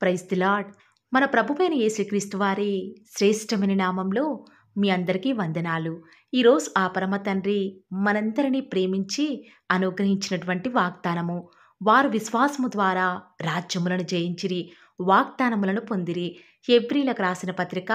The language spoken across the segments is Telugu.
Praise the lord. మన ప్రభువైన యేసుక్రీస్తు వారి శ్రేష్టమైన నామంలో మీ అందరికీ వందనాలు. ఈరోజు ఆ పరమ తండ్రి మనందరినీ ప్రేమించి అనుగ్రహించినటువంటి వాగ్దానము. వారు విశ్వాసము ద్వారా రాజ్యములను జయించిరి, వాగ్దానములను పొందిరి. హెబ్రీలకు రాసిన పత్రిక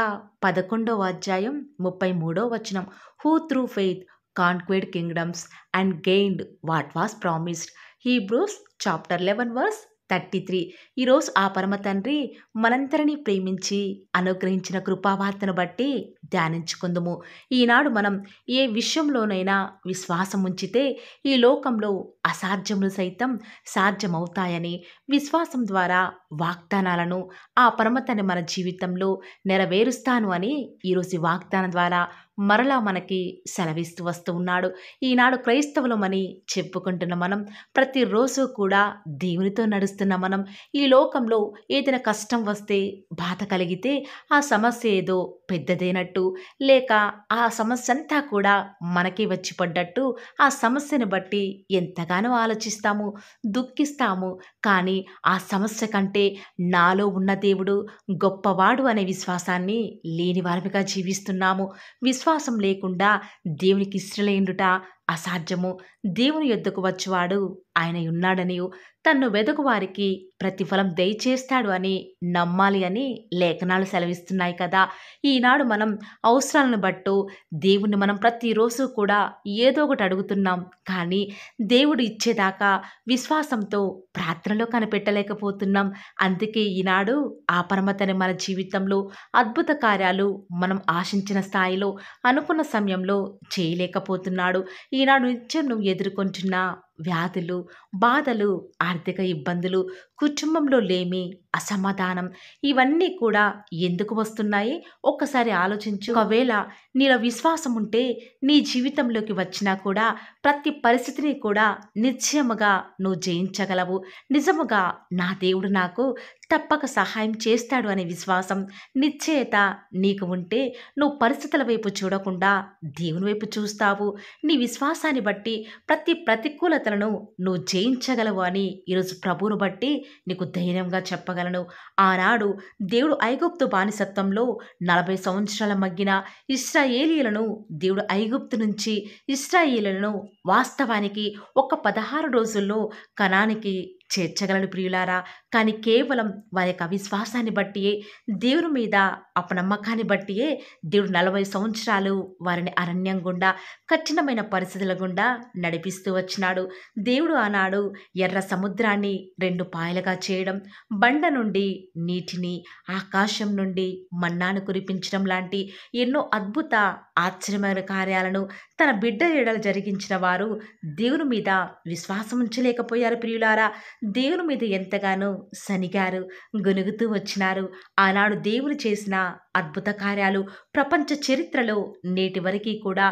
11వ అధ్యాయం 33వ వచనం. Who through faith conquered kingdoms and gained what was promised. Hebrews chapter 11 verse 33. ఈరోజు ఆ పరమ తండ్రి మనందరినీ ప్రేమించి అనుగ్రహించిన కృపావార్తను బట్టి ధ్యానించుకుందుము. ఈనాడు మనం ఏ విషయంలోనైనా విశ్వాసం ఉంచితే ఈ లోకంలో అసాధ్యములు సైతం సాధ్యమవుతాయని, విశ్వాసం ద్వారా వాగ్దానాలను ఆ పరమ తండ్రి మన జీవితంలో నెరవేరుస్తాను అని ఈరోజు ఈ వాగ్దానం ద్వారా మరలా మనకి సెలవిస్తూ వస్తూ ఉన్నాడు. ఈనాడు క్రైస్తవులమని చెప్పుకుంటున్న మనం, ప్రతిరోజు కూడా దేవునితో నడుస్తున్న మనం, ఈ లోకంలో ఏదైనా కష్టం వస్తే, బాధ కలిగితే ఆ సమస్య ఏదో పెద్దదైనట్టు, లేక ఆ సమస్య అంతా కూడా మనకే వచ్చి పడ్డట్టు ఆ సమస్యను బట్టి ఎంతగానో ఆలోచిస్తాము, దుఃఖిస్తాము. కానీ ఆ సమస్య కంటే నాలో ఉన్న దేవుడు గొప్పవాడు అనే విశ్వాసాన్ని లేని వారిగా జీవిస్తున్నాము. విశ్వాసం లేకుండా దేవునికి ఇష్టలేండుట అసాధ్యము. దేవుని యొద్దకు వచ్చువాడు ఆయన ఉన్నాడనియు, తన్ను వెదకు వారికి ప్రతిఫలం దయచేస్తాడు అని నమ్మాలి అని లేఖనాలు సెలవిస్తున్నాయి కదా. ఈనాడు మనం అవసరాలను బట్టు దేవుణ్ణి మనం ప్రతిరోజు కూడా ఏదో ఒకటి అడుగుతున్నాం. కానీ దేవుడు ఇచ్చేదాకా విశ్వాసంతో ప్రార్థనలో కనిపెట్టలేకపోతున్నాం. అందుకే ఈనాడు ఆ పరమతని మన జీవితంలో అద్భుత కార్యాలు మనం ఆశించిన స్థాయిలో, అనుకున్న సమయంలో చేయలేకపోతున్నాడు. ఈనాడు నిత్యం నువ్వు ఎదుర్కొంటున్న వ్యాధులు, బాధలు, ఆర్థిక ఇబ్బందులు, కుటుంబంలో లేమి, అసమాధానం, ఇవన్నీ కూడా ఎందుకు వస్తున్నాయి ఒక్కసారి ఆలోచించు. ఒకవేళ నీలో విశ్వాసం ఉంటే నీ జీవితంలోకి వచ్చినా కూడా ప్రతి పరిస్థితిని కూడా నిశ్చయముగా నువ్వు జయించగలవు. నిజముగా నా దేవుడు నాకు తప్పక సహాయం చేస్తాడు అనే విశ్వాసం, నిశ్చయత నీకు ఉంటే నువ్వు పరిస్థితుల వైపు చూడకుండా దేవుని వైపు చూస్తావు. నీ విశ్వాసాన్ని బట్టి ప్రతి ప్రతికూలతలను నువ్వు జయించగలవు అని ఈరోజు ప్రభువును బట్టి నీకు ధైర్యంగా చెప్పగలను. ఆనాడు దేవుడు ఐగుప్తు బానిసత్వంలో 40 సంవత్సరాల మగ్గిన ఇశ్రాయేలీయులను దేవుడు ఐగుప్తు నుంచి ఇశ్రాయేలీయులను వాస్తవానికి ఒక 16 రోజుల్లో కనానికి చేర్చగలడు ప్రియులారా. కానీ కేవలం వారి యొక్క అవిశ్వాసాన్ని బట్టియే, దేవుని మీద అపనమ్మకాన్ని బట్టియే దేవుడు 40 సంవత్సరాలు వారిని అరణ్యం గుండా, కఠినమైన పరిస్థితుల గుండా నడిపిస్తూ వచ్చినాడు. దేవుడు ఆనాడు ఎర్ర సముద్రాన్ని 2 పాయలుగా చేయడం, బండ నుండి నీటిని, ఆకాశం నుండి మన్నాను కురిపించడం లాంటి ఎన్నో అద్భుత ఆశ్చర్యమైన కార్యాలను తన బిడ్డ ఎడల జరిగించిన వారు దేవుని మీద విశ్వాసం ఉంచలేకపోయారు ప్రియులారా. దేవుని మీద ఎంతగానో సనిగారు, గొనుగుతూ వచ్చినారు. ఆనాడు దేవుడు చేసిన అద్భుత కార్యాలు ప్రపంచ చరిత్రలో నేటి వరకు కూడా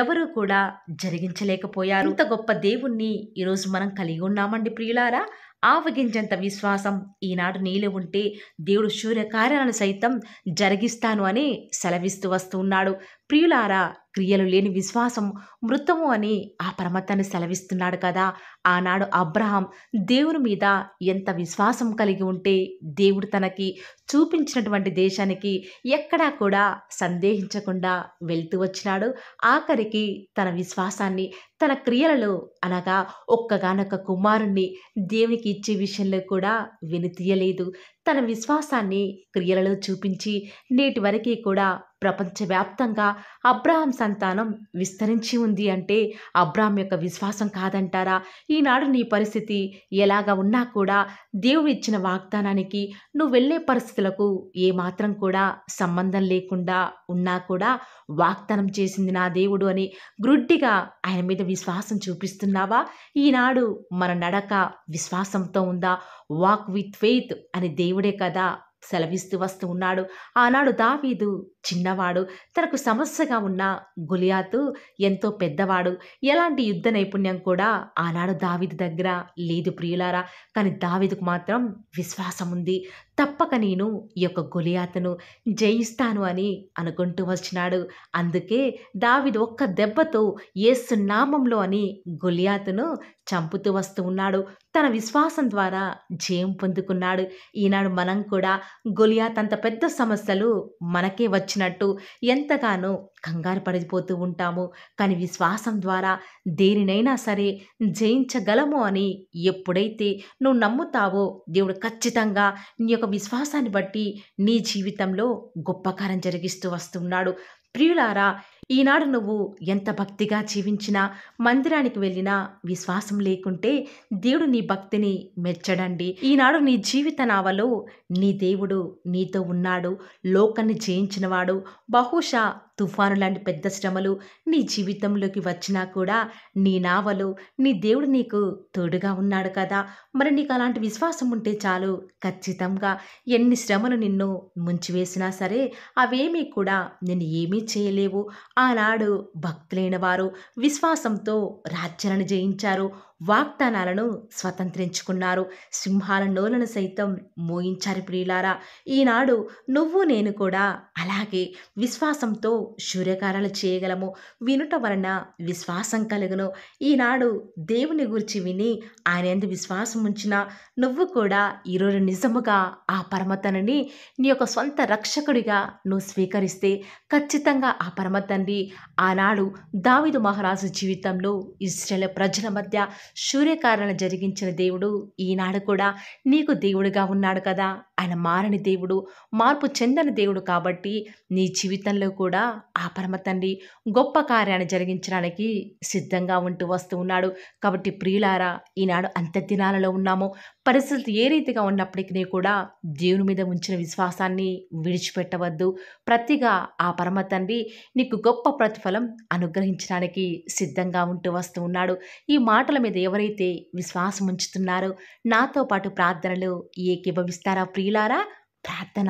ఎవరూ కూడా జరిగించలేకపోయారు. ఇంత గొప్ప దేవుణ్ణి ఈరోజు మనం కలిగి ఉన్నామండి ప్రియులారా. ఆవగింజంత విశ్వాసం ఈనాడు నీలో ఉంటే దేవుడు శూర్యకార్యాలను సైతం జరిగిస్తాను అని సెలవిస్తూ వస్తూ ఉన్నాడు. ప్రియులారా, క్రియలు లేని విశ్వాసం మృతము అని ఆ పరమతాన్ని సెలవిస్తున్నాడు కదా. ఆనాడు అబ్రహాం దేవుని మీద ఎంత విశ్వాసం కలిగి ఉంటే దేవుడు తనకి చూపించినటువంటి దేశానికి ఎక్కడా కూడా సందేహించకుండా వెళ్తూ వచ్చినాడు. ఆఖరికి తన విశ్వాసాన్ని తన క్రియలలో, అనగా ఒక్కగానొక్క కుమారుణ్ణి దేవునికి ఇచ్చే విషయంలో కూడా వెనుతీయలేదు. తన విశ్వాసాన్ని క్రియలలో చూపించి నేటి వరకు కూడా ప్రపంచవ్యాప్తంగా అబ్రహాం సంతానం విస్తరించి ఉంది అంటే అబ్రహాం యొక్క విశ్వాసం కాదంటారా? ఈనాడు నీ పరిస్థితి ఎలాగా ఉన్నా కూడా దేవుడు ఇచ్చిన వాగ్దానానికి నువ్వు వెళ్ళే పరిస్థితులకు ఏమాత్రం కూడా సంబంధం లేకుండా ఉన్నా కూడా వాగ్దానం చేసింది నా దేవుడు అని గ్రుడ్డిగా ఆయన మీద విశ్వాసం చూపిస్తున్నావా? ఈనాడు మన నడక విశ్వాసంతో ఉందా? వాక్ విత్ ఫెయిత్ అని దేవుడే కదా సెలవిస్తూ వస్తూ ఉన్నాడు. ఆనాడు దావీదు చిన్నవాడు. తనకు సమస్యగా ఉన్న గొలియాతు ఎంతో పెద్దవాడు. ఎలాంటి యుద్ధ నైపుణ్యం కూడా ఆనాడు దావీదు దగ్గర లేదు ప్రియులారా. కానీ దావీదుకు మాత్రం విశ్వాసం ఉంది. తప్పక నేను ఈ యొక్క గొలియాతును జయిస్తాను అని అనుకుంటూ వచ్చినాడు. అందుకే దావీదు ఒక్క దెబ్బతో యేసు నామంలో అని గొలియాతును చంపుతూ వస్తూ ఉన్నాడు. తన విశ్వాసం ద్వారా జయం పొందుకున్నాడు. ఈనాడు మనం కూడా గొలియాత్ అంత పెద్ద సమస్యలు మనకే వచ్చినట్టు ఎంతగానో కంగారు పడిపోతూ ఉంటాము. కానీ విశ్వాసం ద్వారా దేనినైనా సరే జయించగలము అని ఎప్పుడైతే నువ్వు నమ్ముతావో దేవుడు ఖచ్చితంగా నీ యొక్క విశ్వాసాన్ని బట్టి నీ జీవితంలో గొప్ప కార్యం జరిగిస్తూ వస్తున్నాడు. ప్రియులారా, ఈనాడు నువ్వు ఎంత భక్తిగా జీవించినా, మందిరానికి వెళ్ళినా విశ్వాసం లేకుంటే దేవుడు నీ భక్తిని మెచ్చడండి. ఈనాడు నీ జీవిత నావలో నీ దేవుడు నీతో ఉన్నాడు. లోకాన్ని జయించినవాడు. బహుశా తుఫాను లాంటి పెద్ద శ్రమలు నీ జీవితంలోకి వచ్చినా కూడా నీ నావలో నీ దేవుడు నీకు తోడుగా ఉన్నాడు కదా. మరి నీకు అలాంటి విశ్వాసం ఉంటే చాలు, ఖచ్చితంగా ఎన్ని శ్రమలు నిన్ను ముంచివేసినా సరే అవేమీ కూడా నిన్ను ఏమీ చేయలేవు. ఆనాడు భక్తులైన వారు విశ్వాసంతో రాజ్యాలను జయించారు. వాగ్దానాలను స్వతంత్రించుకున్నారు. సింహాల నోలను సైతం మోయించారు ప్రియులారా. ఈనాడు నువ్వు నేను కూడా అలాగే విశ్వాసంతో శూర్యకారాలు చేయగలము. వినుట వలన విశ్వాసం కలుగును. ఈనాడు దేవుని గురించి విని ఆయన యందు విశ్వాసం ఉంచిన నువ్వు కూడా ఈరోజు నిజముగా ఆ పరమతనని నీ యొక్క సొంత రక్షకుడిగా నువ్వు స్వీకరిస్తే ఖచ్చితంగా ఆ పరమతండ్రి ఆనాడు దావీదు మహారాజు జీవితంలో ఇశ్రాయేలు ప్రజల మధ్య సూర్యకారాలను జరిగించిన దేవుడు ఈనాడు కూడా నీకు దేవుడిగా ఉన్నాడు కదా. ఆయన మారని దేవుడు, మార్పు చెందని దేవుడు కాబట్టి నీ జీవితంలో కూడా ఆ పరమ తండ్రి గొప్ప కార్యాన్ని జరిగించడానికి సిద్ధంగా ఉంటూ వస్తూ ఉన్నాడు. కాబట్టి ప్రియులారా, ఈనాడు అంత్య దినాలలో ఉన్నాము. పరిస్థితులు ఏ రీతిగా ఉన్నప్పటికీ కూడా దేవుని మీద ఉంచిన విశ్వాసాన్ని విడిచిపెట్టవద్దు. ప్రతిగా ఆ పరమ తండ్రి నీకు గొప్ప ప్రతిఫలం అనుగ్రహించడానికి సిద్ధంగా ఉంటూ వస్తూ ఉన్నాడు. ఈ మాటల మీద ఎవరైతే విశ్వాసం ఉంచుతున్నారో నాతో పాటు ప్రార్థనలు ఏకీభవిస్తారా ప్రియులారా? ప్రార్థన.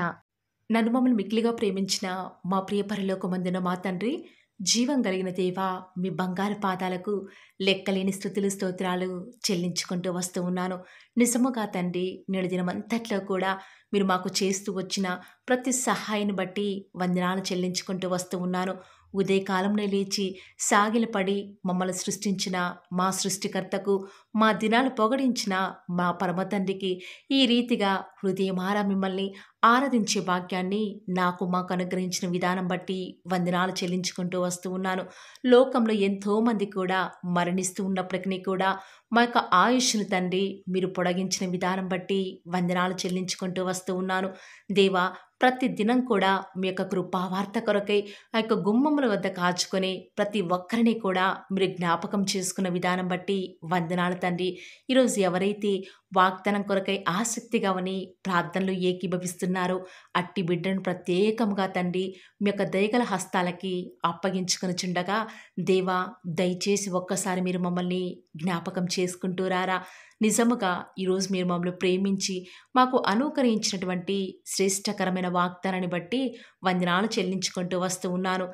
నన్ను మమ్మల్ని మిక్కిలిగా ప్రేమించిన మా ప్రియ పరలోకమందున మా తండ్రి, జీవం కలిగిన దేవా, మీ బంగారు పాదాలకు లెక్కలేని స్తుతులు స్తోత్రాలు చెల్లించుకుంటూ వస్తూ ఉన్నాను. నిజముగా తండ్రి, నేడు దినమంతట్లో కూడా మీరు మాకు చేస్తూ వచ్చిన ప్రతి సహాయాన్ని బట్టి వందనాలు చెల్లించుకుంటూ వస్తూ ఉన్నాను. ఉదయకాలంలో లేచి సాగిలపడి మమ్మల్ని సృష్టించిన మా సృష్టికర్తకు, మా దినాలు పొగడించిన మా పరమతండ్రికి ఈ రీతిగా హృదయమారా మిమ్మల్ని ఆరాధించే భాగ్యాన్ని మాకు అనుగ్రహించిన విధానం బట్టి వందనాలు చెల్లించుకుంటూ వస్తూ ఉన్నాను. లోకంలో ఎంతోమంది కూడా మరణిస్తూ ఉన్నప్పటికీ కూడా మా యొక్క ఆయుష్ను తండ్రి మీరు పొడిగించిన విధానం బట్టి వందనాలు చెల్లించుకుంటూ వస్తూ ఉన్నాను. దేవా, ప్రతి దినం కూడా మీ యొక్క కృపావార్త కొరకై ఆ యొక్క గుమ్మముల వద్ద కాచుకొని ప్రతి ఒక్కరిని కూడా మీరు జ్ఞాపకం చేసుకున్న విధానం బట్టి వందనాలు తండ్రి. ఈరోజు ఎవరైతే వాగ్దానం కొరకై ఆసక్తిగా ఉని ప్రార్థనలు ఏకీభవిస్తున్నారో అట్టి బిడ్డను ప్రత్యేకంగా తండ్రి మీ యొక్క దయగల హస్తాలకి అప్పగించుకొని చుండగా, దేవా దయచేసి ఒక్కసారి మీరు మమ్మల్ని జ్ఞాపకం చేసుకుంటూ రారా. నిజముగా ఈరోజు మీరు మమ్మల్ని ప్రేమించి మాకు అనుకరించినటువంటి శ్రేష్టకరమైన వాగ్దానాన్ని బట్టి వందనాలు చెల్లించుకుంటూ వస్తూ ఉన్నాను.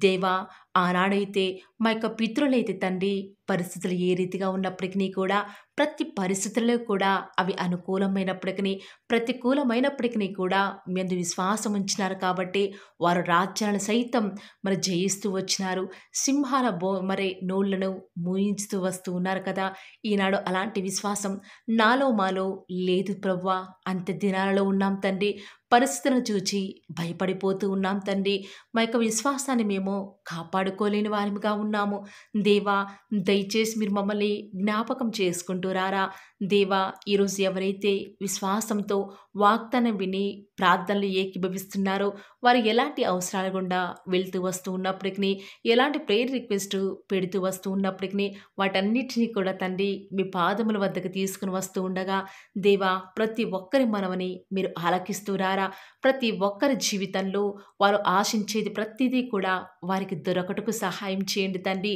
దేవా, ఆనాడైతే మా యొక్క పితరులైతే తండ్రి పరిస్థితులు ఏ రీతిగా ఉన్నప్పటికీ కూడా ప్రతి పరిస్థితుల్లో కూడా అవి అనుకూలమైనప్పటికీ ప్రతికూలమైనప్పటికీ కూడా మీ అందు విశ్వాసం ఉంచినారు కాబట్టి వారు రాజ్యాలను సైతం మరి జయిస్తూ వచ్చినారు. సింహాల నోళ్లను మూయించుతూ వస్తూ ఉన్నారు కదా. ఈనాడు అలాంటి విశ్వాసం నాలో మాలో లేదు ప్రభువా. అంత్య దినాలలో ఉన్నాం తండ్రి. పరిస్థితులను చూచి భయపడిపోతూ ఉన్నాం తండ్రి. మా యొక్క విశ్వాసాన్ని మేము కాపాడుకోలేని వారిగా ఉన్నాము. దేవా, దయచేసి మీరు మమ్మల్ని జ్ఞాపకం చేసుకుంటూ రారా. దేవా, ఈరోజు ఎవరైతే విశ్వాసంతో వాగ్దానం విని ప్రార్థనలు ఏకీభవిస్తున్నారో వారు ఎలాంటి అవసరాల గుండా వెళ్తూ వస్తూ ఉన్నప్పటికీ, ఎలాంటి ప్రేయర్ రిక్వెస్ట్ పెడుతూ వస్తూ ఉన్నప్పటికీ వాటన్నిటినీ కూడా తండ్రి మీ పాదముల వద్దకు తీసుకుని వస్తూ ఉండగా, దేవా ప్రతి ఒక్కరి మనవని మీరు ఆలకిస్తూ రారా. ద్వారా ప్రతి ఒక్కరి జీవితంలో వారు ఆశించేది ప్రతిదీ కూడా వారికి దొరకటకు సహాయం చేయండి తండ్రి.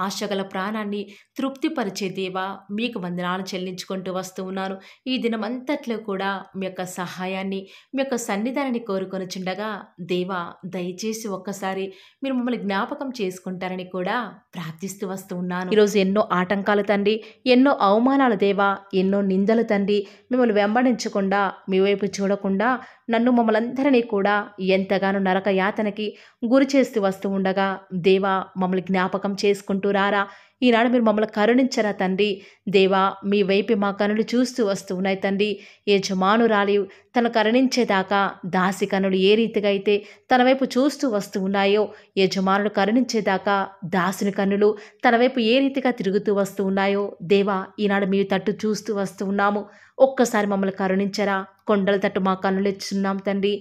ఆశగల ప్రాణాన్ని తృప్తిపరిచే దేవా, మీకు వందనాలు చెల్లించుకుంటూ వస్తూ ఉన్నాను. ఈ దినమంతట్లో కూడా మీ యొక్క సహాయాన్ని, మీ యొక్క సన్నిధానాన్ని కోరుకొనుచుండగా దేవా, దయచేసి ఒక్కసారి మీరు మమ్మల్ని జ్ఞాపకం చేసుకుంటారని కూడా ప్రార్థిస్తూ వస్తూ ఉన్నాను. ఈరోజు ఎన్నో ఆటంకాలు తండ్రి, ఎన్నో అవమానాలు దేవా, ఎన్నో నిందలు తండ్రి, మిమ్మల్ని వెంబడించకుండా మీ వైపు చూడకుండా నన్ను మమ్మల్ని అందరినీ కూడా ఎంతగానో నరక యాతనకి గురి చేస్తూ వస్తూ ఉండగా దేవా, మమ్మల్ని జ్ఞాపకం చేసుకుంటూ రారా. ఈనాడు మీరు మమ్మల్ని కరుణించరా తండ్రి. దేవా, మీ వైపు మా కనులు చూస్తూ వస్తూ ఉన్నాయి తండ్రి. యజమానురాలి తను కరుణించేదాకా దాసి కనులు ఏ రీతిగా అయితే తన వైపు చూస్తూ వస్తూ ఉన్నాయో, యజమానుడు కరుణించేదాకా దాసుని కన్నులు తన వైపు ఏ రీతిగా తిరుగుతూ వస్తూ ఉన్నాయో దేవా, ఈనాడు మీ తట్టు చూస్తూ వస్తూ ఉన్నాము. ఒక్కసారి మమ్మల్ని కరుణించరా. కొండల తట్టు మా కన్నులు ఇచ్చున్నాం తండ్రి.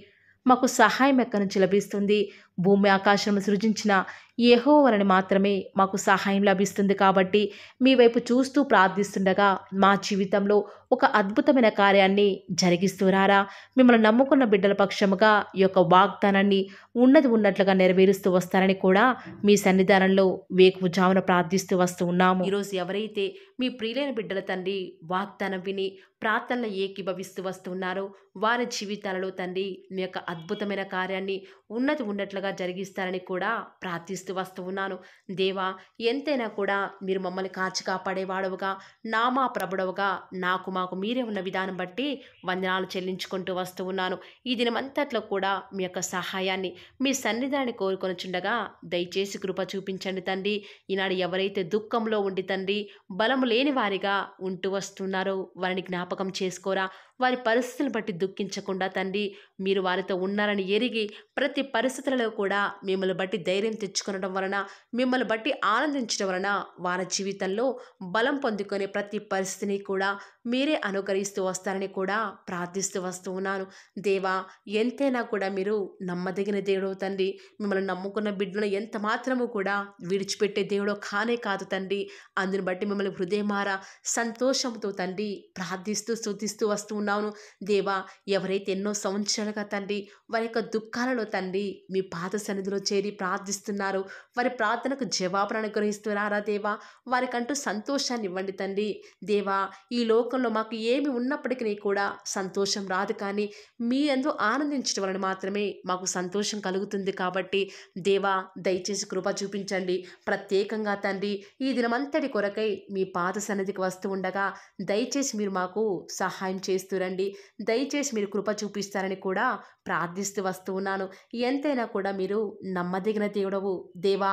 మాకు సహాయం ఎక్కడి నుంచి లభిస్తుంది? భూమి ఆకాశం సృజించిన యెహోవాని మాత్రమే మాకు సహాయం లభిస్తుంది. కాబట్టి మీ వైపు చూస్తూ ప్రార్థిస్తుండగా మా జీవితంలో ఒక అద్భుతమైన కార్యాన్ని జరిగిస్తూ రారా. మిమ్మల్ని నమ్ముకున్న బిడ్డల పక్షముగా ఈ యొక్క వాగ్దానాన్ని ఉన్నట్లుగా నెరవేరుస్తూ వస్తారని కూడా మీ సన్నిధానంలో వేకువజామున ప్రార్థిస్తూ వస్తూ ఉన్నాము. ఈరోజు ఎవరైతే మీ ప్రియులైన బిడ్డల తండ్రి వాగ్దానం విని ప్రార్థనలు ఏకీభవిస్తూ వస్తున్నారో వారి జీవితాలలో తండ్రి మీ యొక్క అద్భుతమైన కార్యాన్ని ఉన్నట్లుగా జరిగిస్తారని కూడా ప్రార్థిస్తూ వస్తూ ఉన్నాను. దేవా, ఎంతైనా కూడా మీరు మమ్మల్ని కాచి కాపాడేవాడవుగా, నామా ప్రభుడవుగా మాకు మీరే ఉన్న విధానం బట్టి వందనాలు చెల్లించుకుంటూ వస్తూ ఉన్నాను. ఈ దినమంతట్లో కూడా మీ యొక్క సహాయాన్ని, మీ సన్నిధానాన్ని కోరుకొనుచుండగా దయచేసి కృప చూపించండి తండ్రి. ఈనాడు ఎవరైతే దుఃఖంలో ఉండి తండ్రి బలము లేని వారిగా ఉంటూ వస్తున్నారో వారిని జ్ఞాపకం చేసుకోరా. వారి పరిస్థితులను బట్టి దుఃఖించకుండా తండ్రి మీరు వారితో ఉన్నారని ఎరిగి ప్రతి పరిస్థితులలో కూడా మిమ్మల్ని బట్టి ధైర్యం తెచ్చుకొనడం వలన, మిమ్మల్ని బట్టి ఆనందించడం వలన వారి జీవితంలో బలం పొందుకునే ప్రతి పరిస్థితిని కూడా మీరే అనుకరిస్తూ వస్తారని కూడా ప్రార్థిస్తూ వస్తూ ఉన్నాను. దేవా, ఎంతైనా కూడా మీరు నమ్మదగిన దేవుడు తండ్రి. మిమ్మల్ని నమ్ముకున్న బిడ్డలను ఎంత మాత్రము కూడా విడిచిపెట్టే దేవుడు కానే కాదు తండ్రి. అందుని బట్టి మిమ్మల్ని హృదయమారా సంతోషంతో తండ్రి ప్రార్థిస్తూ స్తుతిస్తూ వస్తూ ఉన్నాను. దేవా, ఎవరైతే ఎన్నో సంవత్సరాలుగా తండ్రి వారి యొక్క దుఃఖాలలో తండ్రి మీ పాద సన్నిధిలో చేరి ప్రార్థిస్తున్నారు, వారి ప్రార్థనకు జవాబును అనుగ్రహిస్తున్నారా దేవా. వారికంటూ సంతోషాన్ని ఇవ్వండి తండ్రి. దేవా, ఈ లోకంలో మాకు ఏమి ఉన్నప్పటికీ కూడా సంతోషం రాదు, కానీ మీ యందు ఆనందించడం వలన మాత్రమే మాకు సంతోషం కలుగుతుంది. కాబట్టి దేవా, దయచేసి కృప చూపించండి. ప్రత్యేకంగా తండ్రి ఈ దినమంతటి కొరకై మీ పాద సన్నిధికి వస్తూ ఉండగా దయచేసి మీరు మాకు సహాయం చేస్తురండి. దయచేసి మీరు కృప చూపిస్తారని కూడా ప్రార్థిస్తూ వస్తూ ఉన్నాను. ఎంతైనా కూడా మీరు నమ్మదగిన దేవుడవు దేవా.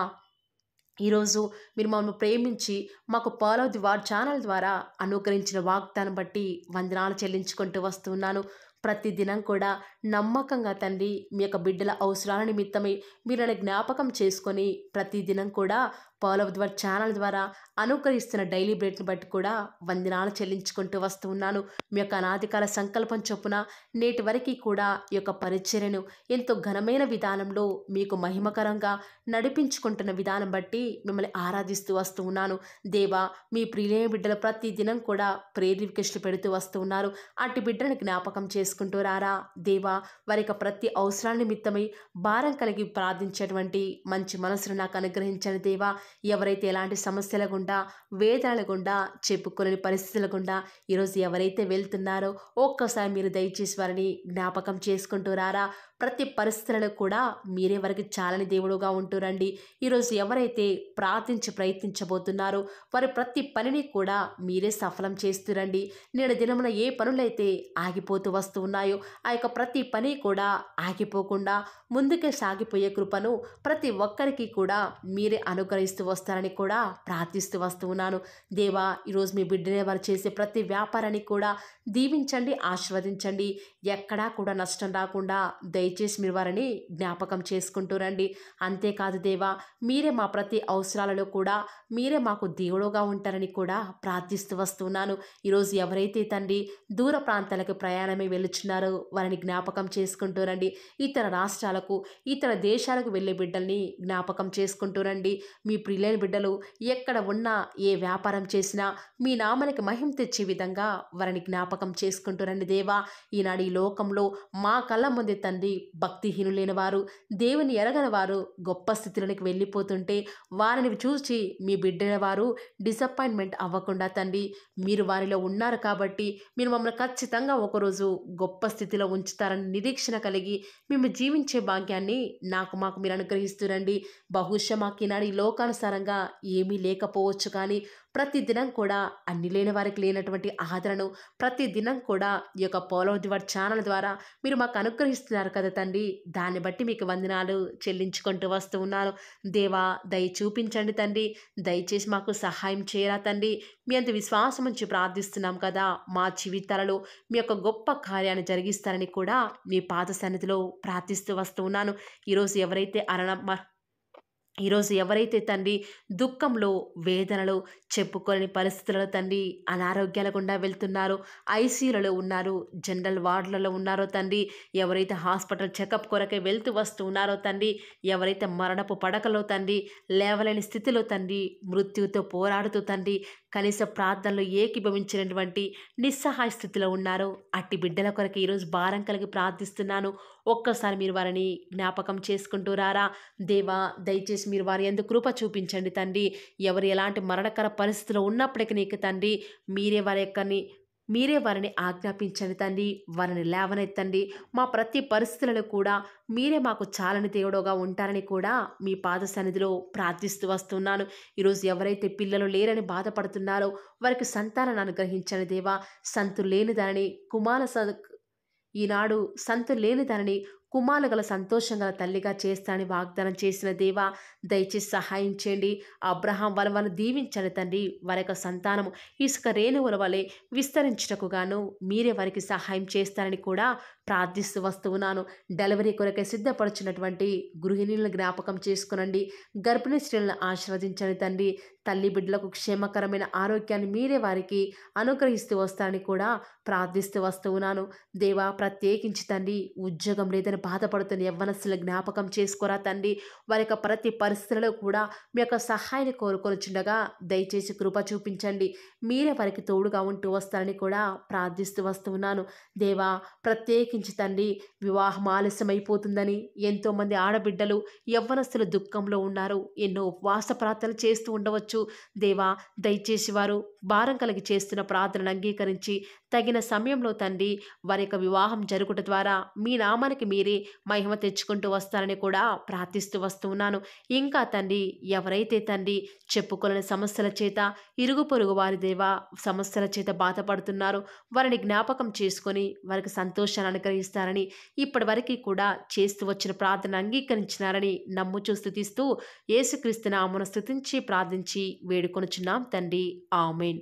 ఈరోజు మీరు మమ్మల్ని ప్రేమించి మాకు pearl of the word channel ద్వారా అనుగ్రహించిన వాగ్దానం బట్టి వందనాలు చెల్లించుకుంటూ వస్తున్నాను. ప్రతి దినం కూడా నమ్మకంగా తండ్రి మీ యొక్క బిడ్డల అవసరాల నిమిత్తమై మీరు నన్ను జ్ఞాపకం చేసుకొని ప్రతి దినం కూడా pearl of the word channel ద్వారా అనుకరిస్తున్న డైలీ బ్రెడ్ని బట్టి కూడా వందనాలు చెల్లించుకుంటూ వస్తూ ఉన్నాను. మీ యొక్క అనాదికాల సంకల్పం చొప్పున నేటి వరకు కూడా ఈ యొక్క పరిచర్యను ఎంతో ఘనమైన విధానంలో మీకు మహిమకరంగా నడిపించుకుంటున్న విధానం బట్టి మిమ్మల్ని ఆరాధిస్తూ వస్తూ ఉన్నాను. దేవా, మీ ప్రియులైన బిడ్డలు ప్రతి దినం కూడా ప్రేయర్ రిక్వెస్ట్లు పెడుతూ వస్తూ ఉన్నారు. అట్టి బిడ్డలను జ్ఞాపకం చేసుకుంటూ రారా దేవా. వారి యొక్క ప్రతి అవసరాల నిమిత్తమై భారం కలిగి ప్రార్థించేటువంటి మంచి మనసును నాకు అనుగ్రహించండి దేవా. ఎవరైతే ఎలాంటి సమస్యల గుండా, వేదనల గుండా, చెప్పుకోలేని పరిస్థితుల గుండా ఈరోజు ఎవరైతే వెళ్తున్నారో ఒక్కసారి మీరు దయచేసి వారిని జ్ఞాపకం చేసుకుంటూ రారా. ప్రతి పరిస్థితులలో కూడా మీరే వారికి చాలని దేవుడుగా ఉంటూరండి. ఈరోజు ఎవరైతే ప్రయత్నించబోతున్నారో వారి ప్రతి పనిని కూడా మీరే సఫలం చేస్తురండి. నేడు దినమున ఏ పనులైతే ఆగిపోతూ వస్తూ ఉన్నాయో ఆ యొక్క ప్రతి పని కూడా ఆగిపోకుండా ముందుకే సాగిపోయే కృపను ప్రతి ఒక్కరికి కూడా మీరే అనుగ్రహిస్తూ వస్తారని కూడా ప్రార్థిస్తూ వస్తూ ఉన్నాను. దేవా, ఈరోజు మీ బిడ్డనే వారు చేసే ప్రతి వ్యాపారాన్ని కూడా దీవించండి, ఆశీర్వదించండి. ఎక్కడా కూడా నష్టం రాకుండా దయచేసి మీరు వారిని జ్ఞాపకం చేసుకుంటూ రండి. అంతేకాదు దేవా, మీరే మా ప్రతి అవసరాలలో కూడా మీరే మాకు దేవుడుగా ఉంటారని కూడా ప్రార్థిస్తూ వస్తున్నాను. ఈరోజు ఎవరైతే తండ్రి దూర ప్రాంతాలకు ప్రయాణమే వెళుచున్నారో వారిని జ్ఞాపకం చేసుకుంటూ రండి. ఇతర రాష్ట్రాలకు ఇతర దేశాలకు వెళ్ళే బిడ్డల్ని జ్ఞాపకం చేసుకుంటూ రండి. మీ ప్రియులైన బిడ్డలు ఎక్కడ ఉన్నా ఏ వ్యాపారం చేసినా మీ నామానికి మహిమ తెచ్చే విధంగా వారిని జ్ఞాపకం చేసుకుంటూ రండి దేవా. ఈనాడు ఈ లోకంలో మా కళ్ళ ముందే తండ్రి భక్తిహీనులైన వారు, దేవుని ఎరగని వారు గొప్ప స్థితిలోనికి వెళ్ళిపోతుంటే వారిని చూసి మీ బిడ్డల వారు డిసప్పాయింట్మెంట్ అవ్వకుండా తండ్రి మీరు వారిలో ఉన్నారు కాబట్టి మీరు మమ్మల్ని ఖచ్చితంగా ఒకరోజు గొప్ప స్థితిలో ఉంచుతారని నిరీక్షణ కలిగి మేము జీవించే భాగ్యాన్ని మాకు మీరు అనుగ్రహిస్తురండి. బహుశా మాకు ఈనాడు ఈ లోకానుసారంగా ఏమీ లేకపోవచ్చు, కానీ ప్రతి దినం కూడా అన్ని లేని వారికి లేనటువంటి ఆదరణను ప్రతి దినం కూడా ఈ యొక్క ఫాలో ది వర్డ్ ఛానల్ ద్వారా మీరు మాకు అనుగ్రహిస్తున్నారు కదా తండ్రి. దాన్ని బట్టి మీకు వందనాలు చెల్లించుకుంటూ వస్తూ ఉన్నాను. దేవా, దయ చూపించండి తండ్రి. దయచేసి మాకు సహాయం చేయరా తండ్రి. మీ అంత విశ్వాసం ఉంచి ప్రార్థిస్తున్నాం కదా, మా జీవితాలలో మీ యొక్క గొప్ప కార్యాన్ని జరిగిస్తారని కూడా మీ పాద సన్నిధిలో ప్రార్థిస్తూ వస్తూ ఉన్నాను. ఈరోజు ఎవరైతే తండ్రి దుఃఖంలో, వేదనలో, చెప్పుకోలేని పరిస్థితులలో తండ్రి అనారోగ్యాల గుండా వెళ్తున్నారో, ఐసీయూలలో ఉన్నారు, జనరల్ వార్డులలో ఉన్నారో తండ్రి, ఎవరైతే హాస్పిటల్ చెకప్ కొరకే వెళ్తూ వస్తూ ఉన్నారో తండ్రి, ఎవరైతే మరణపు పడకలో తండ్రి లేవలేని స్థితిలో తండ్రి మృత్యువుతో పోరాడుతూ తండ్రి కనీస ప్రార్థనలు ఏకీభవించినటువంటి నిస్సహాయ స్థితిలో ఉన్నారో అట్టి బిడ్డల కొరకు ఈరోజు భారం కలిగి ప్రార్థిస్తున్నాను. ఒక్కసారి మీరు వారిని జ్ఞాపకం చేసుకుంటూ రారా దేవా. దయచేసి మీరు వారి యందు కృప చూపించండి తండ్రి. ఎవరు ఎలాంటి మరణకర పరిస్థితిలో ఉన్నప్పటికీ నీకు తండ్రి మీరే వారిని ఆజ్ఞాపించండి తండ్రి. వారిని లేవనెత్తండి. మా ప్రతి పరిస్థితులను కూడా మీరే మాకు చాలని దేవుడుగా ఉంటారని కూడా మీ పాద సన్నిధిలో ప్రార్థిస్తూ వస్తున్నాను. ఈరోజు ఎవరైతే పిల్లలు లేరని బాధపడుతున్నారో వారికి సంతానాన్ని అనుగ్రహించండి దేవా. ఈనాడు సంతు లేని దానిని కుమారులు గల సంతోషం గల తల్లిగా చేస్తానని వాగ్దానం చేసిన దేవా, దయచేసి సహాయం చేయండి. అబ్రహాం వలన దీవించండి తండ్రి. వారి యొక్క సంతానము ఇసుక రేణువుల వలె విస్తరించుటకు గాను మీరే వారికి సహాయం చేస్తారని కూడా ప్రార్థిస్తూ వస్తూ ఉన్నాను. డెలివరీ కొరకే సిద్ధపడుచున్నటువంటి గృహిణులను జ్ఞాపకం చేసుకునండి. గర్భిణీ స్త్రీలను ఆశీర్వదించండి తండ్రి. తల్లి బిడ్డలకు క్షేమకరమైన ఆరోగ్యాన్ని మీరే వారికి అనుగ్రహిస్తూ వస్తారని కూడా ప్రార్థిస్తూ వస్తూ ఉన్నాను. దేవా, ప్రత్యేకించి తండ్రి ఉద్యోగం లేదని బాధపడుతున్న యవ్వనస్తుల జ్ఞాపకం చేసుకోరా తండ్రి. వారి యొక్క ప్రతి పరిస్థితుల్లో కూడా మీ యొక్క సహాయాన్ని కోరుకొనిచుండగా దయచేసి కృప చూపించండి. మీరే వారికి తోడుగా ఉంటూ వస్తారని కూడా ప్రార్థిస్తూ వస్తూ ఉన్నాను. దేవా, ప్రత్యేకించి తండ్రి వివాహం ఆలస్యమైపోతుందని ఎంతోమంది ఆడబిడ్డలు యవ్వనస్తులు దుఃఖంలో ఉన్నారు. ఎన్నో ఉపవాస ప్రార్థనలు చేస్తూ ఉండవచ్చు. దేవా, దయచేసి వారు భారం కలిగి చేస్తున్న ప్రార్థనను అంగీకరించి తగిన సమయంలో తండ్రి వారి యొక్క వివాహం జరుగుట ద్వారా మీ నామానికి మీరే మహిమ తెచ్చుకుంటూ వస్తారని కూడా ప్రార్థిస్తూ వస్తూ ఉన్నాను. ఇంకా తండ్రి ఎవరైతే తండ్రి చెప్పుకోలేని సమస్యల చేత, ఇరుగు పొరుగు వారి దేవా సమస్యల చేత బాధపడుతున్నారో వారిని జ్ఞాపకం చేసుకొని వారికి సంతోషాన్ని అనుగ్రహిస్తారని ఇప్పటి వరకు కూడా చేస్తూ వచ్చిన ప్రార్థన అంగీకరించినారని నమ్ముచూ స్తుతిస్తూ యేసుక్రీస్తు నామమున స్తుతించి ప్రార్థించి వేడుకొనుచున్నాం తండ్రి. ఆమేన్.